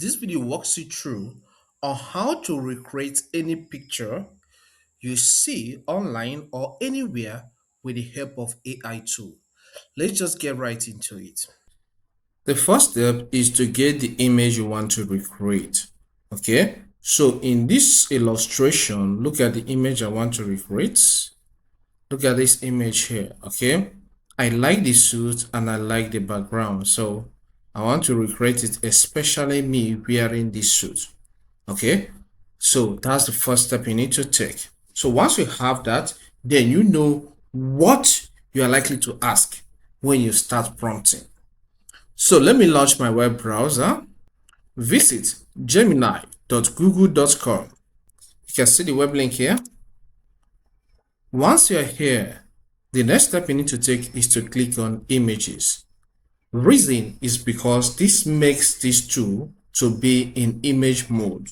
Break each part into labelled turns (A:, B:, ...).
A: This video walks you through on how to recreate any picture you see online or anywhere with the help of AI tool. Let's just get right into it. The first step is to get the image you want to recreate. Okay, so in this illustration, look at the image I want to recreate. Look at this image here. Okay, I like the suit and I like the background, so I want to recreate it, especially me wearing this suit. Okay, so that's the first step you need to take. So once you have that, then you know what you are likely to ask when you start prompting. So let me launch my web browser. Visit gemini.google.com. You can see the web link here. Once you're here, the next step you need to take is to click on images. Reason is because this makes this tool to be in image mode.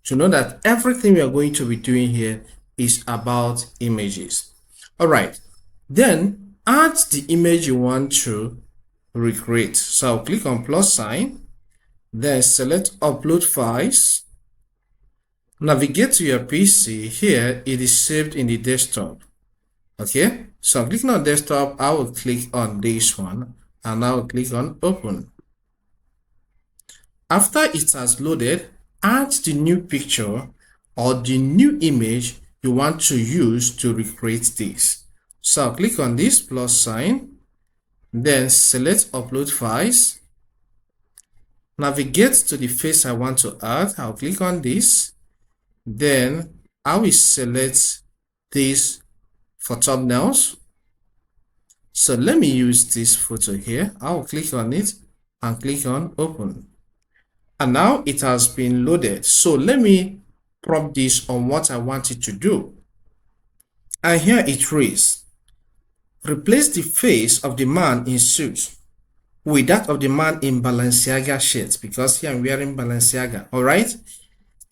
A: To know that everything we are going to be doing here is about images. All right, then add the image you want to recreate. So I'll click on plus sign, then select upload files. Navigate to your PC. Here it is saved in the desktop. Okay, so I'm clicking on desktop. I will click on this one and I will click on open. After it has loaded, add the new picture or the new image you want to use to recreate this. So I'll click on this plus sign, then select upload files. Navigate to the face I want to add. I'll click on this. Then I will select this for thumbnails. So let me use this photo here. I'll click on it and click on open. And now it has been loaded. So let me prompt this on what I want it to do. And here it reads, replace the face of the man in suit with that of the man in Balenciaga shirt, because here I'm wearing Balenciaga. All right.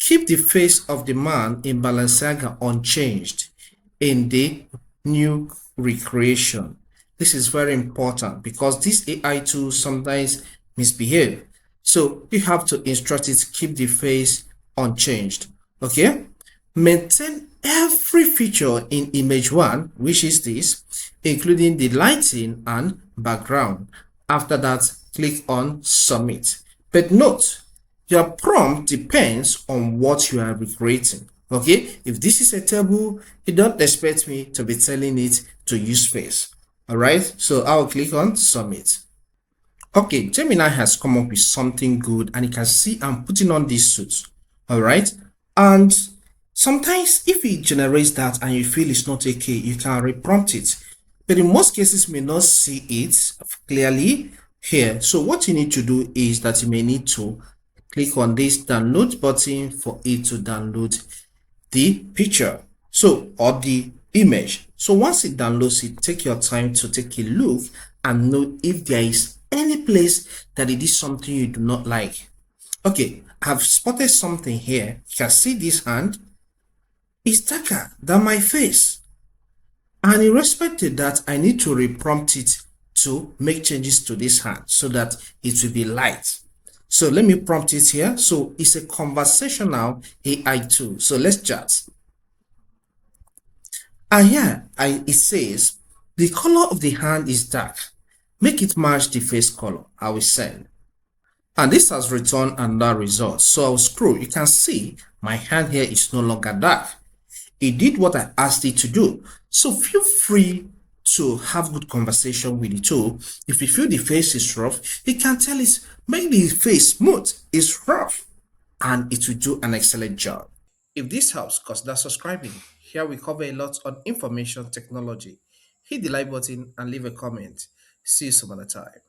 A: Keep the face of the man in Balenciaga unchanged in the new recreation. This is very important because these AI tools sometimes misbehave. So you have to instruct it to keep the face unchanged. Okay. Maintain every feature in image 1, which is this, including the lighting and background. After that, click on submit. But note, your prompt depends on what you are recreating. Okay, if this is a table, you don't expect me to be telling it to use face. All right, so I'll click on submit. Okay, Gemini has come up with something good, and you can see I'm putting on this suit. All right, and sometimes if it generates that and you feel it's not okay, you can reprompt it. But in most cases, you may not see it clearly here. So what you need to do is that you may need to click on this download button for it to download the picture, so, or the image. So once it downloads it, take your time to take a look and know if there is any place that it is something you do not like. Okay, I've spotted something here. You can see this hand is darker than my face. And in respect to that, I need to reprompt it to make changes to this hand so that it will be light. So let me prompt it here. So it's a conversational AI tool. So let's chat. And here it says, the color of the hand is dark. Make it match the face color. I will send. And this has returned another result. So I'll scroll. You can see my hand here is no longer dark. It did what I asked it to do. So feel free to have good conversation with the tool. If you feel the face is rough, you can tell it, make the face smooth, it's rough, and it will do an excellent job. If this helps, consider subscribing. Here we cover a lot on information technology. Hit the like button and leave a comment. See you some other time.